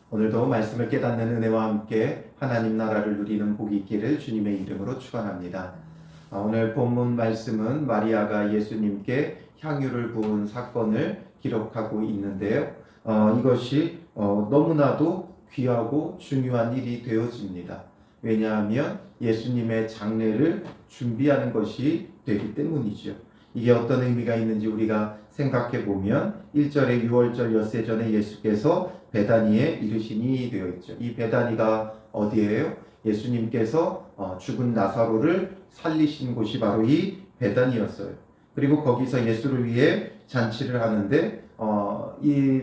오늘도 말씀을 깨닫는 은혜와 함께 하나님 나라를 누리는 복이 있기를 주님의 이름으로 축원합니다. 오늘 본문 말씀은 마리아가 예수님께 향유를 부은 사건을 기록하고 있는데요. 이것이 너무나도 귀하고 중요한 일이 되어집니다. 왜냐하면 예수님의 장례를 준비하는 것이 되기 때문이죠. 이게 어떤 의미가 있는지 우리가 생각해 보면 1절에 유월절 엿새 전에 예수께서 베다니에 이르시니 되어 있죠. 이 베다니가 어디예요? 예수님께서 죽은 나사로를 살리신 곳이 바로 이 베다니였어요. 그리고 거기서 예수를 위해 잔치를 하는데 이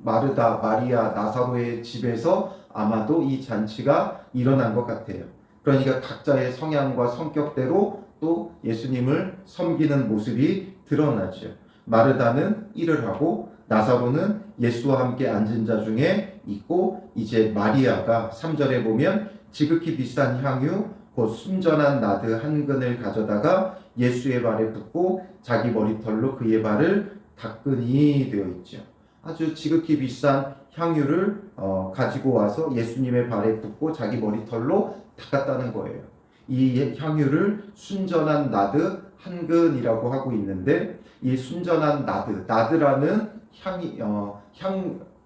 마르다, 마리아, 나사로의 집에서 아마도 이 잔치가 일어난 것 같아요. 그러니까 각자의 성향과 성격대로 또 예수님을 섬기는 모습이 드러나죠. 마르다는 일을 하고 나사로는 예수와 함께 앉은 자 중에 있고, 이제 마리아가 3절에 보면 지극히 비싼 향유 곧 순전한 나드 한 근을 가져다가 예수의 발에 붓고 자기 머리털로 그의 발을 닦으니 되어 있죠. 아주 지극히 비싼 향유를 가지고 와서 예수님의 발에 붓고 자기 머리털로 닦았다는 거예요. 이 향유를 순전한 나드 한 근이라고 하고 있는데, 이 순전한 나드라는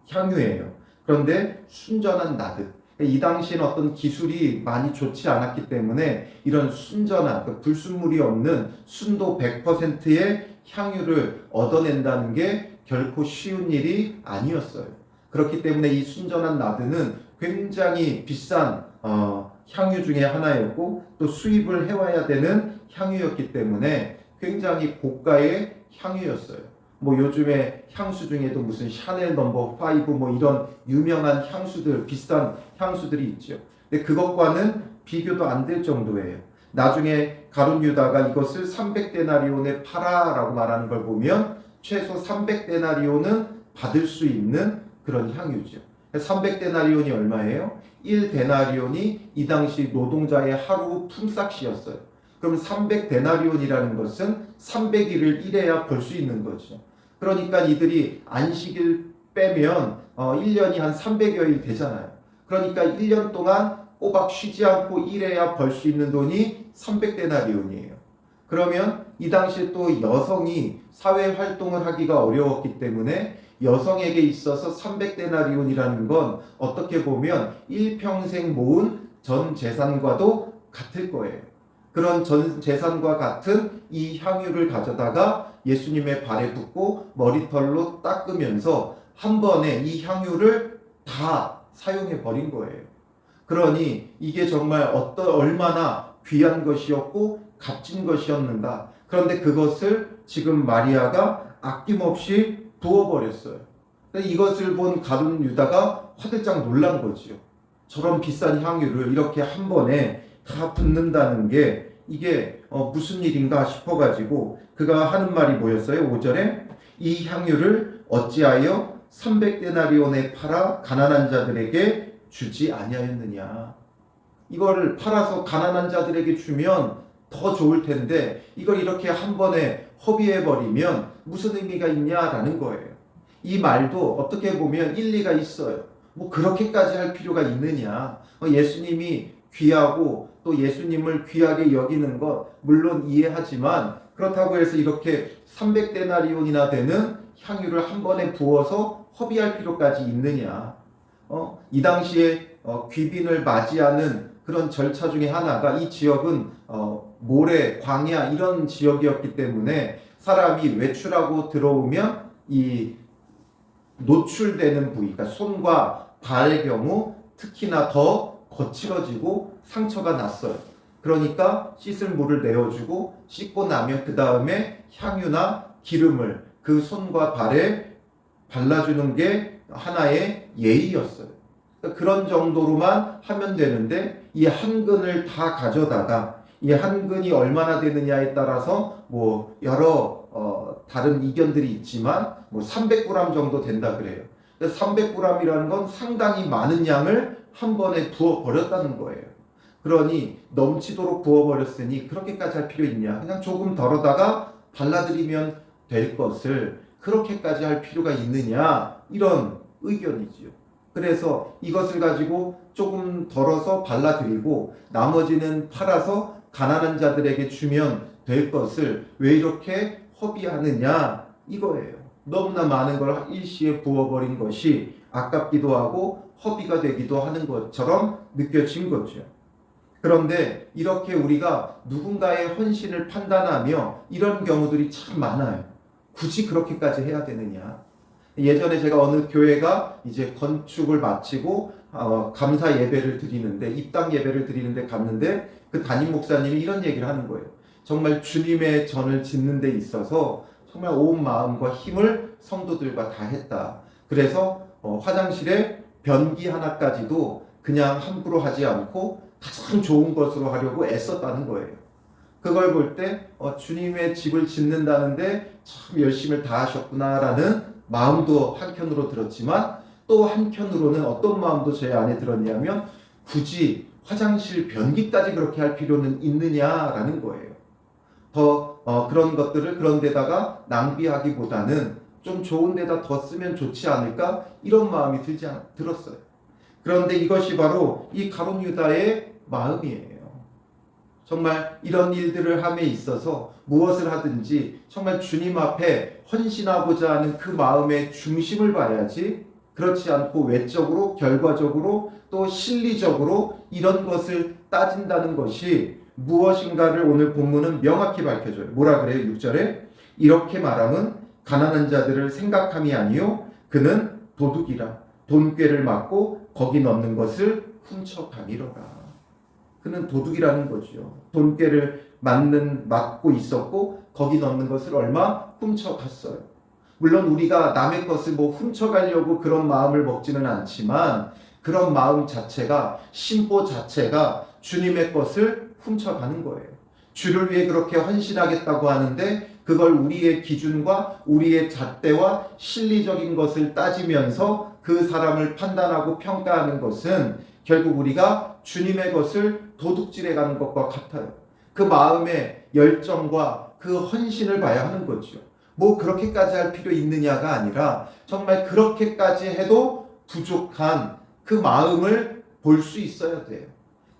향유예요. 그런데 순전한 나드. 이 당시에는 어떤 기술이 많이 좋지 않았기 때문에 이런 순전한, 불순물이 없는 순도 100%의 향유를 얻어낸다는 게 결코 쉬운 일이 아니었어요. 그렇기 때문에 이 순전한 나드는 굉장히 비싼 향유 중에 하나였고, 또 수입을 해와야 되는 향유였기 때문에 굉장히 고가의 향유였어요. 요즘에 향수 중에도 무슨 샤넬 넘버 5 이런 유명한 향수들, 비싼 향수들이 있죠. 근데 그것과는 비교도 안 될 정도예요. 나중에 가룟 유다가 이것을 300데나리온에 팔아라고 말하는 걸 보면 최소 300데나리온은 받을 수 있는 그런 향유죠. 300데나리온이 얼마예요? 1데나리온이 이 당시 노동자의 하루 품삯이었어요. 그럼 300데나리온이라는 것은 300일을 일해야 벌 수 있는 거죠. 그러니까 이들이 안식일 빼면 1년이 한 300여일 되잖아요. 그러니까 1년 동안 꼬박 쉬지 않고 일해야 벌 수 있는 돈이 300데나리온이에요. 그러면 이 당시에 또 여성이 사회활동을 하기가 어려웠기 때문에 여성에게 있어서 300데나리온이라는 건 어떻게 보면 일평생 모은 전 재산과도 같을 거예요. 그런 전 재산과 같은 이 향유를 가져다가 예수님의 발에 붓고 머리털로 닦으면서 한 번에 이 향유를 다 사용해 버린 거예요. 그러니 이게 정말 얼마나 귀한 것이었고 값진 것이었는가. 그런데 그것을 지금 마리아가 아낌없이 부어버렸어요. 이것을 본 가룟 유다가 화들짝 놀란 거지요. 저런 비싼 향유를 이렇게 한 번에 다 붓는다는 게 이게 무슨 일인가 싶어가지고 그가 하는 말이 뭐였어요? 5절에 이 향유를 어찌하여 300데나리온에 팔아 가난한 자들에게 주지 아니하였느냐. 이거를 팔아서 가난한 자들에게 주면 더 좋을 텐데 이걸 이렇게 한 번에 허비해버리면 무슨 의미가 있냐라는 거예요. 이 말도 어떻게 보면 일리가 있어요. 그렇게까지 할 필요가 있느냐. 예수님이 귀하고 또 예수님을 귀하게 여기는 것 물론 이해하지만, 그렇다고 해서 이렇게 300데나리온이나 되는 향유를 한 번에 부어서 허비할 필요까지 있느냐. 이 당시에 귀빈을 맞이하는 그런 절차 중에 하나가, 이 지역은 모래, 광야 이런 지역이었기 때문에 사람이 외출하고 들어오면 이 노출되는 부위, 그러니까 손과 발의 경우 특히나 더 거칠어지고 상처가 났어요. 그러니까 씻을 물을 내어주고 씻고 나면 그 다음에 향유나 기름을 그 손과 발에 발라주는 게 하나의 예의였어요. 그런 정도로만 하면 되는데 이 한 근을 다 가져다가, 이 한 근이 얼마나 되느냐에 따라서 여러 다른 이견들이 있지만 300g 정도 된다 그래요. 300g이라는 건 상당히 많은 양을 한 번에 부어버렸다는 거예요. 그러니 넘치도록 부어버렸으니 그렇게까지 할 필요 있냐. 그냥 조금 덜어다가 발라드리면 될 것을 그렇게까지 할 필요가 있느냐. 이런 의견이지요. 그래서 이것을 가지고 조금 덜어서 발라드리고 나머지는 팔아서 가난한 자들에게 주면 될 것을 왜 이렇게 허비하느냐 이거예요. 너무나 많은 걸 일시에 부어버린 것이 아깝기도 하고 허비가 되기도 하는 것처럼 느껴진 거죠. 그런데 이렇게 우리가 누군가의 헌신을 판단하며 이런 경우들이 참 많아요. 굳이 그렇게까지 해야 되느냐? 예전에 제가 어느 교회가 이제 건축을 마치고 감사 예배를 드리는데 입당 예배를 드리는데 갔는데 그 담임 목사님이 이런 얘기를 하는 거예요. 정말 주님의 전을 짓는 데 있어서 정말 온 마음과 힘을 성도들과 다 했다. 그래서 화장실에 변기 하나까지도 그냥 함부로 하지 않고 가장 좋은 것으로 하려고 애썼다는 거예요. 그걸 볼 때 주님의 집을 짓는다는데 참 열심을 다하셨구나라는 마음도 한켠으로 들었지만 또 한켠으로는 어떤 마음도 제 안에 들었냐면 굳이 화장실 변기까지 그렇게 할 필요는 있느냐라는 거예요. 그런 것들을 그런 데다가 낭비하기보다는 좀 좋은 데다 더 쓰면 좋지 않을까 이런 마음이 들었어요. 그런데 이것이 바로 이 가룟 유다의 마음이에요. 정말 이런 일들을 함에 있어서 무엇을 하든지 정말 주님 앞에 헌신하고자 하는 그 마음의 중심을 봐야지 그렇지 않고 외적으로 결과적으로 또 실리적으로 이런 것을 따진다는 것이 무엇인가를 오늘 본문은 명확히 밝혀줘요. 뭐라 그래요? 6절에 이렇게 말함은 가난한 자들을 생각함이 아니요 그는 도둑이라 돈꾀를 맞고 거기 넣는 것을 훔쳐가미로라. 그는 도둑이라는 거죠. 돈꾀를 맞고 있었고 거기 넣는 것을 얼마 훔쳐갔어요. 물론 우리가 남의 것을 훔쳐가려고 그런 마음을 먹지는 않지만 그런 마음 자체가 심보 자체가 주님의 것을 훔쳐가는 거예요. 주를 위해 그렇게 헌신하겠다고 하는데 그걸 우리의 기준과 우리의 잣대와 실리적인 것을 따지면서 그 사람을 판단하고 평가하는 것은 결국 우리가 주님의 것을 도둑질해 가는 것과 같아요. 그 마음의 열정과 그 헌신을 봐야 하는 거죠. 그렇게까지 할 필요 있느냐가 아니라 정말 그렇게까지 해도 부족한 그 마음을 볼 수 있어야 돼요.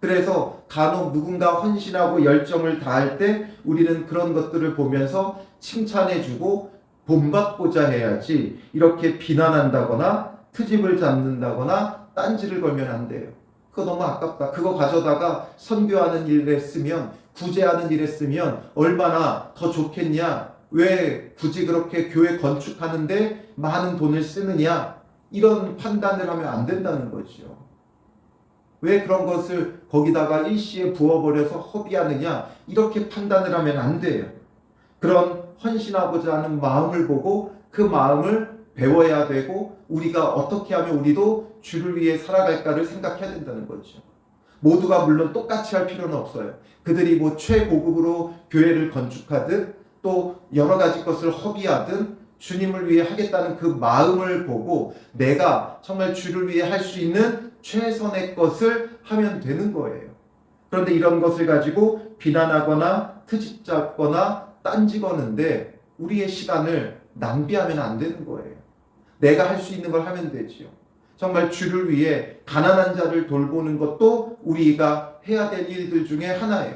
그래서 간혹 누군가 헌신하고 열정을 다할 때 우리는 그런 것들을 보면서 칭찬해주고 본받고자 해야지 이렇게 비난한다거나 트집을 잡는다거나 딴지를 걸면 안 돼요. 그거 너무 아깝다. 그거 가져다가 선교하는 일에 쓰면 구제하는 일에 쓰면 얼마나 더 좋겠냐. 왜 굳이 그렇게 교회 건축하는데 많은 돈을 쓰느냐. 이런 판단을 하면 안 된다는 거죠. 왜 그런 것을 거기다가 일시에 부어버려서 허비하느냐 이렇게 판단을 하면 안 돼요. 그런 헌신하고자 하는 마음을 보고 그 마음을 배워야 되고 우리가 어떻게 하면 우리도 주를 위해 살아갈까를 생각해야 된다는 거죠. 모두가 물론 똑같이 할 필요는 없어요. 그들이 최고급으로 교회를 건축하든 또 여러 가지 것을 허비하든 주님을 위해 하겠다는 그 마음을 보고 내가 정말 주를 위해 할 수 있는 최선의 것을 하면 되는 거예요. 그런데 이런 것을 가지고 비난하거나 트집 잡거나 딴지 거는데 우리의 시간을 낭비하면 안 되는 거예요. 내가 할 수 있는 걸 하면 되지요. 정말 주를 위해 가난한 자를 돌보는 것도 우리가 해야 될 일들 중에 하나예요.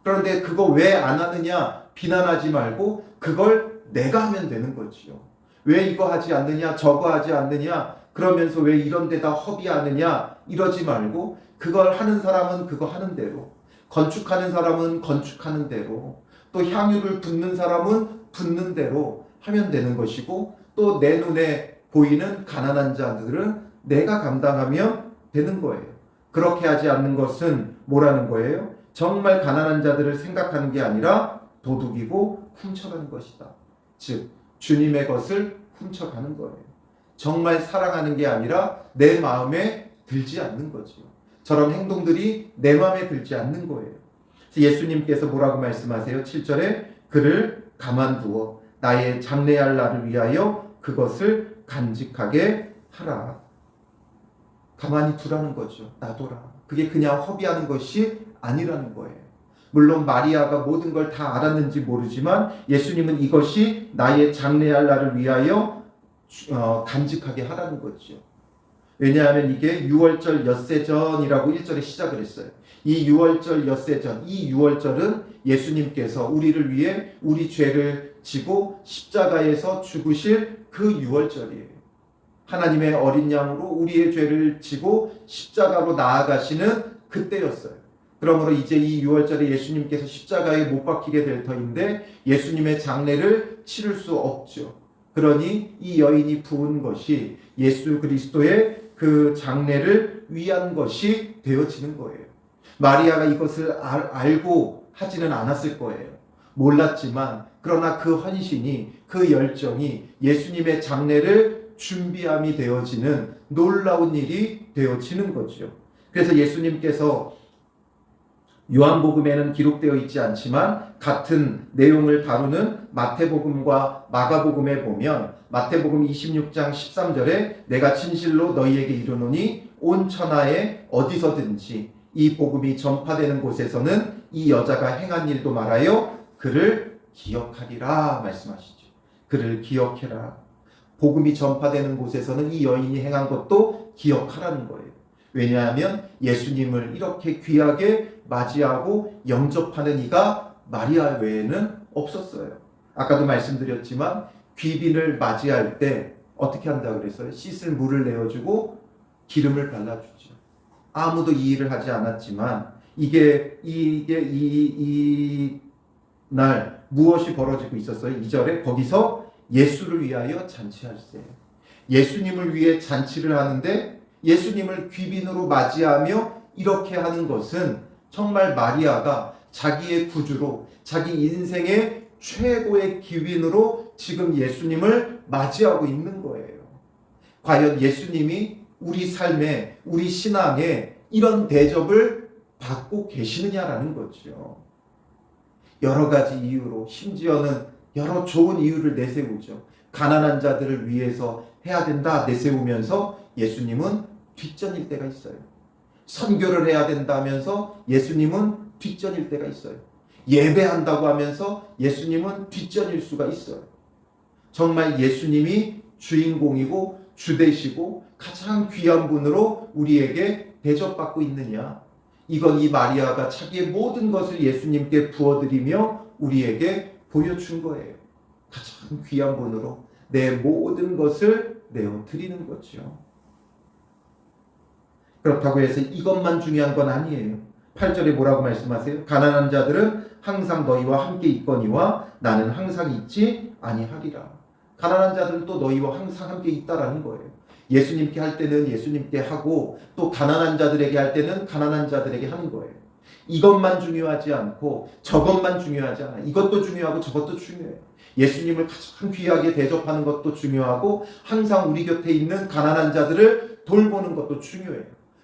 그런데 그거 왜 안 하느냐 비난하지 말고 그걸 내가 하면 되는 거지요. 왜 이거 하지 않느냐 저거 하지 않느냐 그러면서 왜 이런 데다 허비하느냐 이러지 말고 그걸 하는 사람은 그거 하는 대로 건축하는 사람은 건축하는 대로 또 향유를 붓는 사람은 붓는 대로 하면 되는 것이고 또 내 눈에 보이는 가난한 자들은 내가 감당하면 되는 거예요. 그렇게 하지 않는 것은 뭐라는 거예요? 정말 가난한 자들을 생각하는 게 아니라 도둑이고 훔쳐가는 것이다. 즉 주님의 것을 훔쳐가는 거예요. 정말 사랑하는 게 아니라 내 마음에 들지 않는 거죠. 저런 행동들이 내 마음에 들지 않는 거예요. 예수님께서 뭐라고 말씀하세요? 7절에 그를 가만두어 나의 장래할 날을 위하여 그것을 간직하게 하라. 가만히 두라는 거죠. 놔둬라. 그게 그냥 허비하는 것이 아니라는 거예요. 물론 마리아가 모든 걸 다 알았는지 모르지만 예수님은 이것이 나의 장래할 날을 위하여 간직하게 하라는 거죠. 왜냐하면 이게 유월절 엿새전이라고 1절에 시작을 했어요. 이 유월절 엿새전, 이 유월절은 예수님께서 우리를 위해 우리 죄를 지고 십자가에서 죽으실 그 유월절이에요. 하나님의 어린 양으로 우리의 죄를 지고 십자가로 나아가시는 그때였어요. 그러므로 이제 이 유월절에 예수님께서 십자가에 못 박히게 될 터인데 예수님의 장례를 치를 수 없죠. 그러니 이 여인이 부은 것이 예수 그리스도의 그 장례를 위한 것이 되어지는 거예요. 마리아가 이것을 알고 하지는 않았을 거예요. 몰랐지만 그러나 그 헌신이, 그 열정이 예수님의 장례를 준비함이 되어지는 놀라운 일이 되어지는 거죠. 그래서 예수님께서 요한복음에는 기록되어 있지 않지만 같은 내용을 다루는 마태복음과 마가복음에 보면 마태복음 26장 13절에 내가 진실로 너희에게 이르노니 온 천하에 어디서든지 이 복음이 전파되는 곳에서는 이 여자가 행한 일도 말하여 그를 기억하리라 말씀하시죠. 그를 기억해라. 복음이 전파되는 곳에서는 이 여인이 행한 것도 기억하라는 거예요. 왜냐하면 예수님을 이렇게 귀하게 맞이하고 영접하는 이가 마리아 외에는 없었어요. 아까도 말씀드렸지만 귀빈을 맞이할 때 어떻게 한다고 그랬어요? 씻을 물을 내어주고 기름을 발라주죠. 아무도 이 일을 하지 않았지만 이게 이 날 무엇이 벌어지고 있었어요? 2절에 거기서 예수를 위하여 잔치할세. 예수님을 위해 잔치를 하는데 예수님을 귀빈으로 맞이하며 이렇게 하는 것은 정말 마리아가 자기의 구주로 자기 인생의 최고의 귀빈으로 지금 예수님을 맞이하고 있는 거예요. 과연 예수님이 우리 삶에, 우리 신앙에 이런 대접을 받고 계시느냐라는 거죠. 여러 가지 이유로, 심지어는 여러 좋은 이유를 내세우죠. 가난한 자들을 위해서 해야 된다 내세우면서 예수님은 뒷전일 때가 있어요. 선교를 해야 된다면서 예수님은 뒷전일 때가 있어요. 예배한다고 하면서 예수님은 뒷전일 수가 있어요. 정말 예수님이 주인공이고 주되시고 가장 귀한 분으로 우리에게 대접받고 있느냐? 이건 이 마리아가 자기의 모든 것을 예수님께 부어드리며 우리에게 보여준 거예요. 가장 귀한 분으로 내 모든 것을 내어드리는 거죠. 그렇다고 해서 이것만 중요한 건 아니에요. 8절에 뭐라고 말씀하세요? 가난한 자들은 항상 너희와 함께 있거니와 나는 항상 있지 아니하리라. 가난한 자들도 너희와 항상 함께 있다라는 거예요. 예수님께 할 때는 예수님께 하고 또 가난한 자들에게 할 때는 가난한 자들에게 하는 거예요. 이것만 중요하지 않고 저것만 중요하지 않아요. 이것도 중요하고 저것도 중요해요. 예수님을 가장 귀하게 대접하는 것도 중요하고 항상 우리 곁에 있는 가난한 자들을 돌보는 것도 중요해요.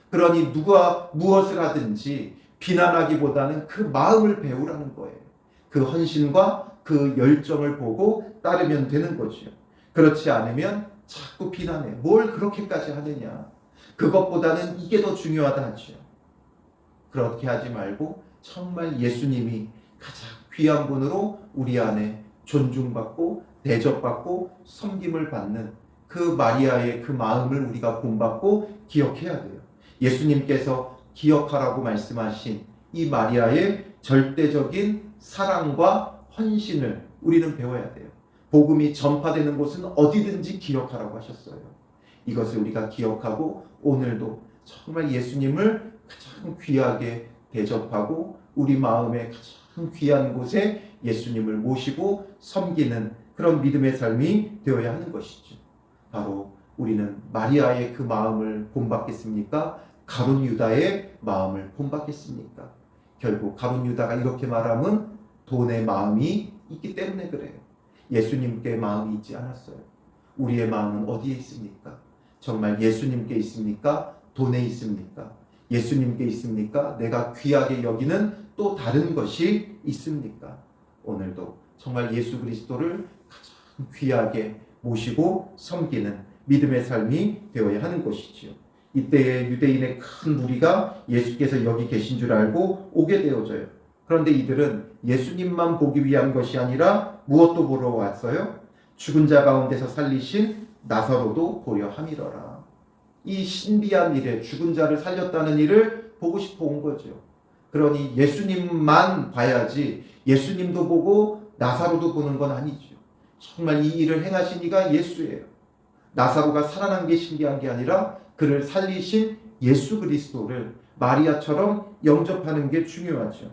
그러니 누가 무엇을 하든지 비난하기보다는 그 마음을 배우라는 거예요. 그 헌신과 그 열정을 보고 따르면 되는 거죠. 그렇지 않으면 자꾸 비난해. 뭘 그렇게까지 하느냐. 그것보다는 이게 더 중요하다 하죠. 그렇게 하지 말고 정말 예수님이 가장 귀한 분으로 우리 안에 존중받고 대접받고 섬김을 받는 그 마리아의 그 마음을 우리가 본받고 기억해야 돼요. 예수님께서 기억하라고 말씀하신 이 마리아의 절대적인 사랑과 헌신을 우리는 배워야 돼요. 복음이 전파되는 곳은 어디든지 기억하라고 하셨어요. 이것을 우리가 기억하고 오늘도 정말 예수님을 가장 귀하게 대접하고 우리 마음의 가장 귀한 곳에 예수님을 모시고 섬기는 그런 믿음의 삶이 되어야 하는 것이죠. 바로 우리는 마리아의 그 마음을 본받겠습니까? 가룟 유다의 마음을 본받겠습니까? 결국 가룟 유다가 이렇게 말하면 돈의 마음이 있기 때문에 그래요. 예수님께 마음이 있지 않았어요. 우리의 마음은 어디에 있습니까? 정말 예수님께 있습니까? 돈에 있습니까? 예수님께 있습니까? 내가 귀하게 여기는 또 다른 것이 있습니까? 오늘도 정말 예수 그리스도를 가장 귀하게 모시고 섬기는 믿음의 삶이 되어야 하는 것이지요. 이때에 유대인의 큰 무리가 예수께서 여기 계신 줄 알고 오게 되어져요. 그런데 이들은 예수님만 보기 위한 것이 아니라 무엇도 보러 왔어요? 죽은 자 가운데서 살리신 나사로도 보려 함이러라. 이 신비한 일에 죽은 자를 살렸다는 일을 보고 싶어 온 거죠. 그러니 예수님만 봐야지 예수님도 보고 나사로도 보는 건 아니죠. 정말 이 일을 행하신 이가 예수예요. 나사로가 살아난 게 신기한 게 아니라 그를 살리신 예수 그리스도를 마리아처럼 영접하는 게 중요하죠.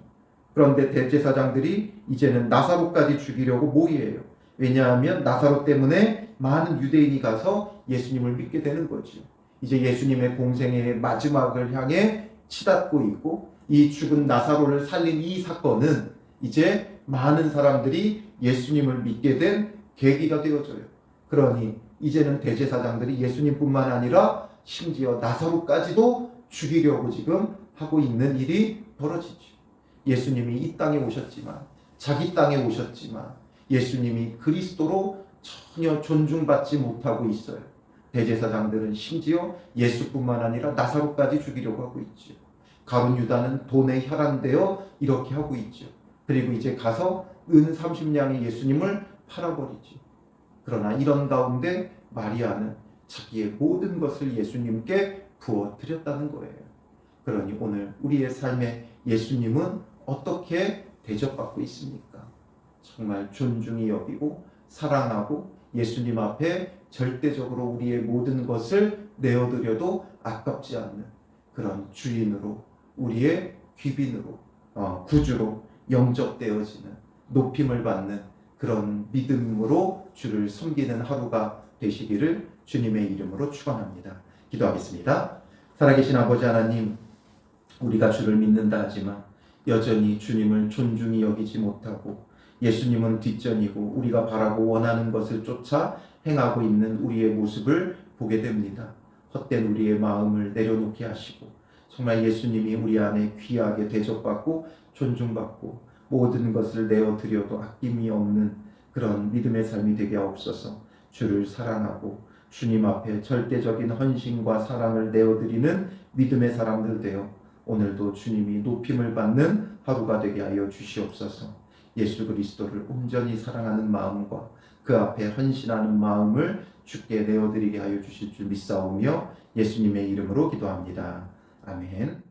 그런데 대제사장들이 이제는 나사로까지 죽이려고 모의해요. 왜냐하면 나사로 때문에 많은 유대인이 가서 예수님을 믿게 되는 거죠. 이제 예수님의 공생의 마지막을 향해 치닫고 있고 이 죽은 나사로를 살린 이 사건은 이제 많은 사람들이 예수님을 믿게 된 계기가 되어져요. 그러니 이제는 대제사장들이 예수님뿐만 아니라 심지어 나사로까지도 죽이려고 지금 하고 있는 일이 벌어지죠. 예수님이 이 땅에 오셨지만 자기 땅에 오셨지만 예수님이 그리스도로 전혀 존중받지 못하고 있어요. 대제사장들은 심지어 예수뿐만 아니라 나사로까지 죽이려고 하고 있죠. 가룟 유다는 돈에 혈안되어 이렇게 하고 있죠. 그리고 이제 가서 은 30냥의 예수님을 팔아버리죠. 그러나 이런 가운데 마리아는 자기의 모든 것을 예수님께 부어드렸다는 거예요. 그러니 오늘 우리의 삶에 예수님은 어떻게 대접받고 있습니까? 정말 존중히 여기고 사랑하고 예수님 앞에 절대적으로 우리의 모든 것을 내어드려도 아깝지 않는 그런 주인으로 우리의 귀빈으로 구주로 영접되어지는 높임을 받는 그런 믿음으로 주를 섬기는 하루가 되시기를 주님의 이름으로 축원합니다. 기도하겠습니다. 살아계신 아버지 하나님, 우리가 주를 믿는다 하지만 여전히 주님을 존중히 여기지 못하고 예수님은 뒷전이고 우리가 바라고 원하는 것을 쫓아 행하고 있는 우리의 모습을 보게 됩니다. 헛된 우리의 마음을 내려놓게 하시고 정말 예수님이 우리 안에 귀하게 대접받고 존중받고 모든 것을 내어드려도 아낌이 없는 그런 믿음의 삶이 되게 하옵소서. 주를 사랑하고 주님 앞에 절대적인 헌신과 사랑을 내어드리는 믿음의 사람들 되어 오늘도 주님이 높임을 받는 하루가 되게 하여 주시옵소서. 예수 그리스도를 온전히 사랑하는 마음과 그 앞에 헌신하는 마음을 주께 내어드리게 하여 주실 줄 믿사오며 예수님의 이름으로 기도합니다. 아멘.